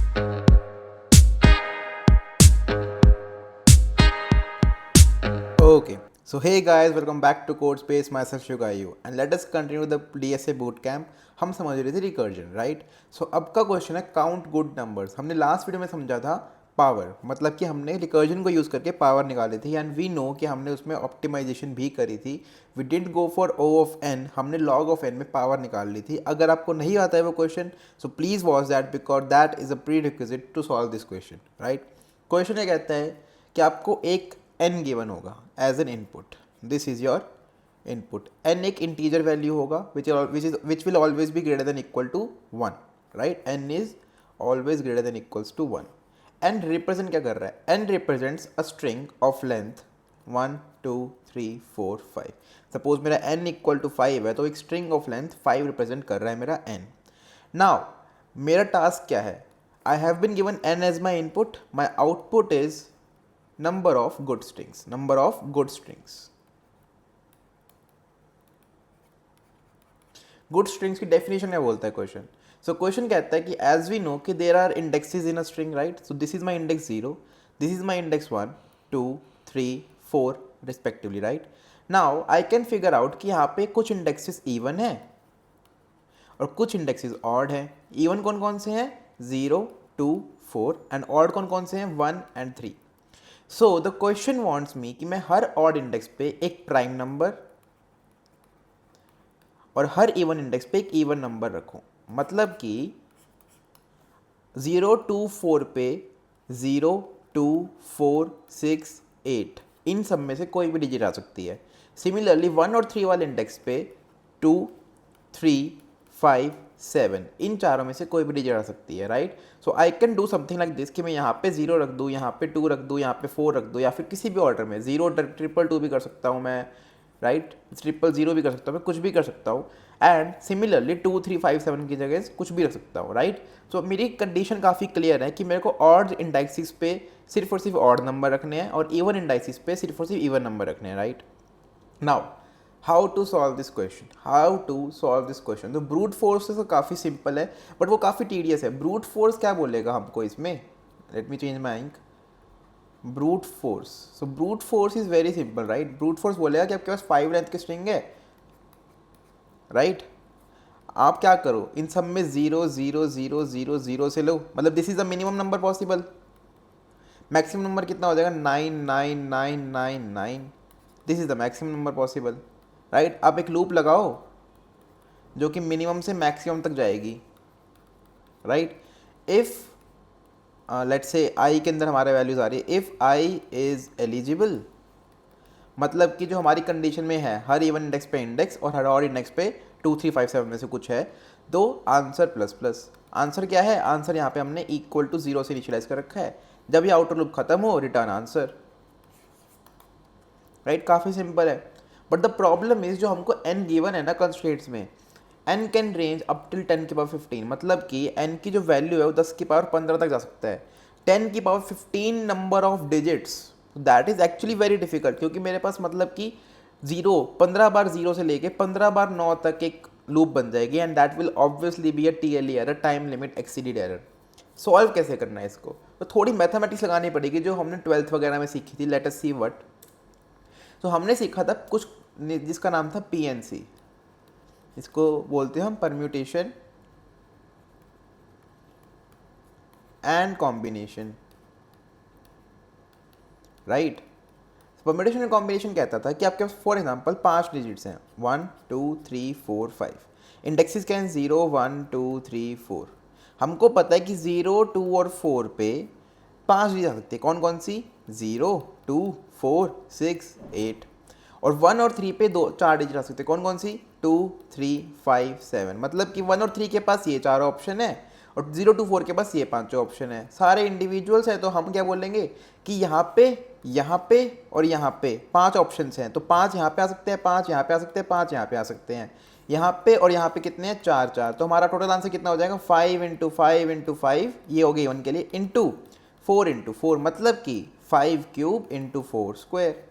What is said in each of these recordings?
Okay, so hey guys, welcome back to Code Space. Myself Shugayu, and let us continue the DSA bootcamp. हम समझ रहे थे recursion, right? सो अब का question है काउंट गुड नंबर्स. हमने लास्ट वीडियो में समझा था पावर, मतलब कि हमने रिकर्जन को यूज़ करके पावर निकाली थी, एंड वी नो कि हमने उसमें ऑप्टिमाइजेशन भी करी थी. We didn't go for O of n, हमने लॉग ऑफ एन में पावर निकाल ली थी. अगर आपको नहीं आता है वो question, so please watch that because that is a prerequisite to solve this question, right? Question ये कहता है कि आपको एक n गिवन होगा as an input. This is your input. n एक इंटीजर वैल्यू होगा which will always be greater than equal to 1, right? n is always greater than equals to 1. n represent क्या कर रहा है? n represents a string of length 1 2 3 4 5. Suppose मेरा n equal to 5 है, तो एक स्ट्रिंग ऑफ लेंथ 5 रिप्रेजेंट कर रहा है मेरा n. नाउ मेरा टास्क क्या है? I have bin given n as my input. My output is number of good strings. Good strings की डेफिनेशन क्या बोलता है क्वेश्चन? सो क्वेश्चन कहता है कि एज वी नो कि there are indexes in a string, right? So this is my index 0, this is my index 1 2 3 4 respectively, right? Now I can figure out कि यहाँ पे कुछ इंडेक्सेस इवन है और कुछ इंडेक्सेस ऑड है. इवन कौन कौन से हैं? 0 2 4, एंड ऑड कौन कौन से हैं? 1 and 3. So the question wants me कि मैं हर ऑड इंडेक्स पे एक प्राइम नंबर और हर इवन इंडेक्स पे एक इवन नंबर रखूं. मतलब कि 0 2 4 पे 0 2 4 6 8 इन सब में से कोई भी डिजिट आ सकती है. सिमिलरली 1 और 3 वाले इंडेक्स पे 2 3 5 7 इन चारों में से कोई भी डिजिट आ सकती है, right? So I can do something like this कि मैं यहाँ पे 0 रख दूँ, यहाँ पे 2 रख दूँ, यहाँ पे 4 रख दूँ, या फिर किसी भी ऑर्डर में 0 ट्रिपल 2 भी कर सकता हूँ मैं, राइट? ट्रिपल 0 भी कर सकता हूँ मैं, कुछ भी कर सकता हूँ. एंड सिमिलरली 2 3 5 7 की जगह कुछ भी रख सकता हूँ, राइट? सो मेरी कंडीशन काफ़ी क्लियर है कि मेरे को ऑड इंडाइसिस पे सिर्फ और सिर्फ ऑड नंबर रखने हैं और इवन इंडाइसिस पे सिर्फ और सिर्फ इवन नंबर रखने हैं, right? Now how to solve this question? तो ब्रूट फोर्स तो काफ़ी सिंपल है, बट वो काफ़ी टीडियस है. ब्रूट फोर्स क्या बोलेगा हमको इसमें? Let me change my ink. Brute force, so brute force is very simple, right? Brute force बोलेगा कि आपके पास 5 लेंथ की स्ट्रिंग है, राइट? आप क्या करो, इन सब में 0 0 0 0 0 से लो, मतलब this is the minimum number possible. Maximum number कितना हो जाएगा? 9 9 9 9 9. This is the maximum number possible, right? आप एक लूप लगाओ जो कि मिनिमम से मैक्सिमम तक जाएगी, राइट? इफ़ लेट्स से आई के अंदर हमारे वैल्यूज़ आ रही है. इफ़ आई इज़ एलिजिबल, मतलब कि जो हमारी कंडीशन में है हर इवन इंडेक्स पे इंडेक्स और हर और इंडेक्स पे 2 3 5 7 में से कुछ है, तो आंसर प्लस प्लस. आंसर क्या है? आंसर यहाँ पे हमने इक्वल टू 0 से इनिशियलाइज कर रखा है. जब ये आउटर लूप खत्म हो, रिटर्न आंसर, राइट? काफ़ी सिंपल है. बट द प्रॉब्लम इज जो हमको n गिवन है ना कंस्ट्रेंट्स में, n can range up till 10 की पावर 15, मतलब कि n की जो वैल्यू है वो 10 की पावर 15 तक जा सकता है. 10 की power 15 number of digits, that is actually very difficult, क्योंकि मेरे पास मतलब कि 15 बार 0 से लेके 15 बार 9 तक एक लूप बन जाएगी, and that will obviously be a TLE error, time limit exceeded error. Solve कैसे करना है इसको? तो थोड़ी मैथमेटिक्स लगानी पड़ेगी जो हमने 12th वगैरह में सीखी थी. Let us see what. तो हमने सीखा था कुछ जिसका नाम था PNC. इसको बोलते हैं हम permutation and combination, right? Permutation and combination कहता था कि आपके पास फॉर एग्जांपल 5 डिजिट्स हैं, 1 2 3 4 5. इंडेक्सेस क्या हैं? 0 1 2 3 4. हमको पता है कि 0 2 और 4 पे 5 डिजिट आ सकती है. कौन कौन सी? 0 2 4 6 8. और 1 और 3 पे 4 डिजिट आ सकते हैं. कौन कौन सी? 2 3 5 7. मतलब कि 1 और 3 के पास ये 4 ऑप्शन है और 0 2 4 के पास ये 5 ऑप्शन है. सारे इंडिविजुअल्स हैं, तो हम क्या बोलेंगे कि यहाँ पे और यहाँ पे 5 ऑप्शन हैं, तो 5 यहाँ पे आ सकते हैं, 5 यहाँ पे आ सकते हैं, 5 यहाँ पे आ सकते हैं. यहाँ पे और यहाँ पे कितने हैं? 4 4. तो हमारा टोटल आंसर कितना हो जाएगा? 5 इंटू 5 इंटू 5, ये हो गई 1 के लिए, इंटू 4 इंटू 4, मतलब कि 5 cube into 4 square.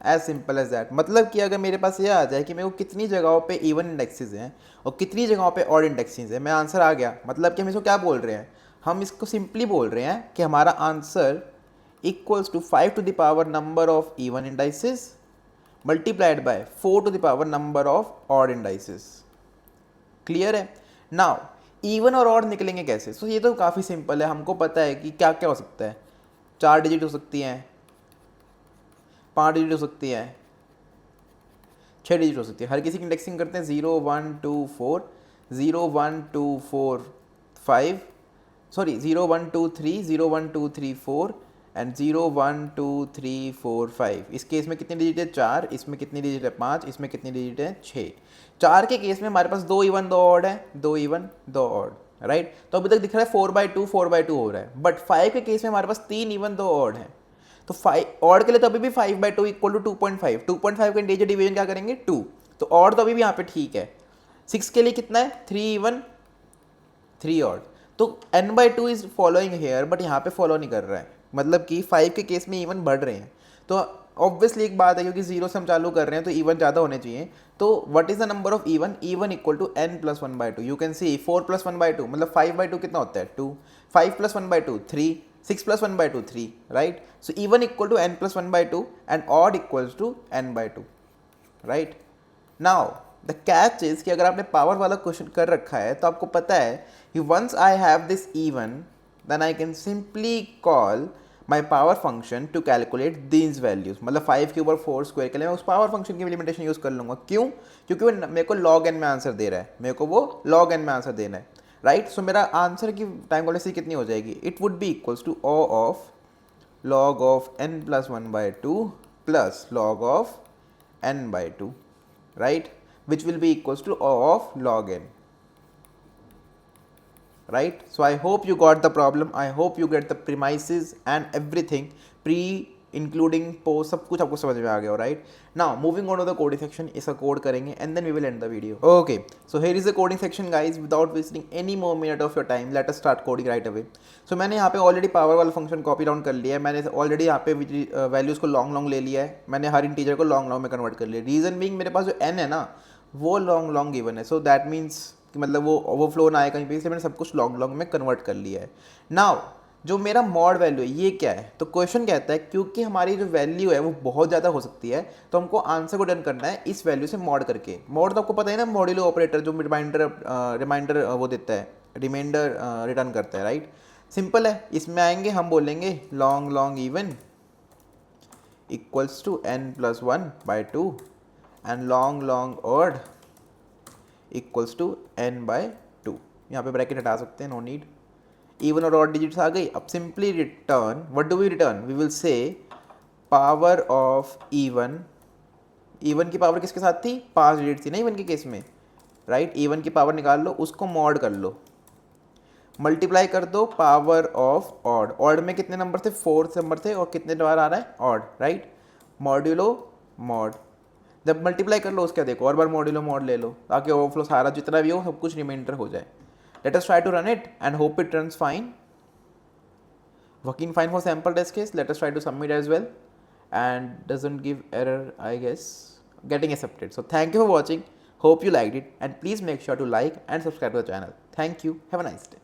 As simple as that. मतलब कि अगर मेरे पास ये आ जाए कि मेरे को कितनी जगहों पे इवन इंडेक्सेस हैं और कितनी जगहों पे ऑड इंडेक्सेस हैं, मैं आंसर आ गया. मतलब कि हम इसको क्या बोल रहे हैं? हम इसको सिंपली बोल रहे हैं कि हमारा answer equals to 5 to the power number of even indices multiplied by 4 to the power number of odd indices. Clear है? नाउ इवन और ऑड निकलेंगे कैसे? सो ये तो काफ़ी सिंपल है, हमको पता है कि क्या क्या हो सकता है। 4 डिजिट हो सकती हैं, 5 डिजिट हो सकती हैं, 6 डिजिट हो सकती है। हर किसी की इंडेक्सिंग करते हैं 0 1 2 4, 0 1 2 4 5, सॉरी 0 1 2 3, 0 1 2 3 4 एंड 0 1 2 3 4 5। इस केस में कितनी डिजिट है? 4। इसमें कितनी डिजिट है? 5। इसमें कितनी डिजिट है? 6। 4 के केस में हमारे पास 2 इवन 2 ऑड है, 2 इवन 2 ऑड, राइट। तो अभी तक दिख रहा है 4/2 4/2 हो रहा है, बट 5 के केस में हमारे पास 3 इवन 2 ऑड है। तो 5 ऑड के लिए तो अभी भी 5/2 इक्वल टू 2.5। 2.5 का इंटीजर डिवीजन क्या करेंगे? 2। तो ऑड तो अभी भी यहाँ पे ठीक है। 6 के लिए कितना है? 3 इवन 3 ऑड। तो n/2 is following hair, but यहाँ पे फॉलो नहीं कर रहा है, मतलब कि 5 के केस में इवन बढ़ रहे हैं। तो ऑब्वियसली एक बात है, क्योंकि 0 से हम चालू कर रहे हैं तो इवन ज़्यादा होने चाहिए। तो what is the number of even? Even equal to n + 1/2। You can see 4 + 1/2 मतलब 5/2 कितना होता है? 2। 5 + 1/2 3, 6 + 1/2 3, right. So even equal to n + 1/2 and odd equals to n/2, right. Now the catch is कि अगर आपने पावर वाला क्वेश्चन कर रखा है तो आपको पता है कि once I have this even then I can simply call my power function to calculate these values. मतलब 5 के ऊपर 4 स्क्वायर के लिए मैं उस पावर फंक्शन की इम्प्लीमेंटेशन यूज़ कर लूँगा। क्यों? क्योंकि वो मेरे को log n में आंसर दे रहा है, मेरे को वो log n में आंसर देना है, राइट। सो मेरा आंसर की टाइम कॉम्प्लेक्सिटी कितनी हो जाएगी? It would be equals to o of log of n + 1/2 plus log of n/2, right, which will be equals to O of log n, right. So I hope you got the problem, I hope you get the premises and everything, pre including post, सब कुछ आपको समझ में आ गया, right. Now moving on to the coding section, इसका code करेंगे and then we will end the video. Okay, so here is the coding section guys. Without wasting any more minute of your time let us start coding right away. So मैंने यहाँ पे already power वाला function copy down कर लिया है, मैंने already यहाँ पे वैल्यूज़ को लॉन्ग ले लिया है, मैंने हर इंटीजर को लॉन्ग में कन्वर्ट कर लिया। रीज़न बीइंग मेरे पास जो n है ना वो लॉन्ग गिवन है, सो दैट मीन्स कि मतलब वो ओवरफ्लो ना आए कहीं पे, इसलिए मैंने सब कुछ लॉन्ग में कन्वर्ट कर लिया है। नाउ जो मेरा मॉड वैल्यू है ये क्या है? तो क्वेश्चन कहता है क्योंकि हमारी जो वैल्यू है वो बहुत ज़्यादा हो सकती है तो हमको आंसर को डन करना है इस वैल्यू से मॉड करके। मॉड तो आपको पता है ना, मॉड्यूलो ऑपरेटर जो रिमाइंडर वो देता है, रिमाइंडर रिटर्न करता है, राइट। सिंपल है, इसमें आएंगे हम बोलेंगे long even equals to n + 1/2 and long odd equals to n/2। यहाँ पे ब्रैकेट हटा सकते हैं, नो नीड। इवन और ऑड डिजिट्स आ गई। अब simply return, what do we return? We will say power of even. Even की पावर किसके साथ थी? 5 डिजिट थी ना इवन के केस में, राइट। इवन की पावर निकाल लो, उसको मॉड कर लो, मल्टीप्लाई कर दो पावर ऑफ ऑड। ऑड में कितने नंबर थे? 4 नंबर थे, और कितने बार आ रहा है? Odd, right. मॉड्यूलो मॉड, जब मल्टीप्लाई कर लो उसका देखो और बार मॉड्यूलो मॉड ले लो, ताकि ओवरफ्लो सारा जितना भी हो सब कुछ रिमाइंडर हो जाए। Let us try to run it and hope it runs fine. Working fine for sample test case. Let us try to submit as well and doesn't give error, I guess. Getting accepted. So thank you for watching. Hope you liked it and please make sure to like and subscribe to the channel. Thank you. Have a nice day.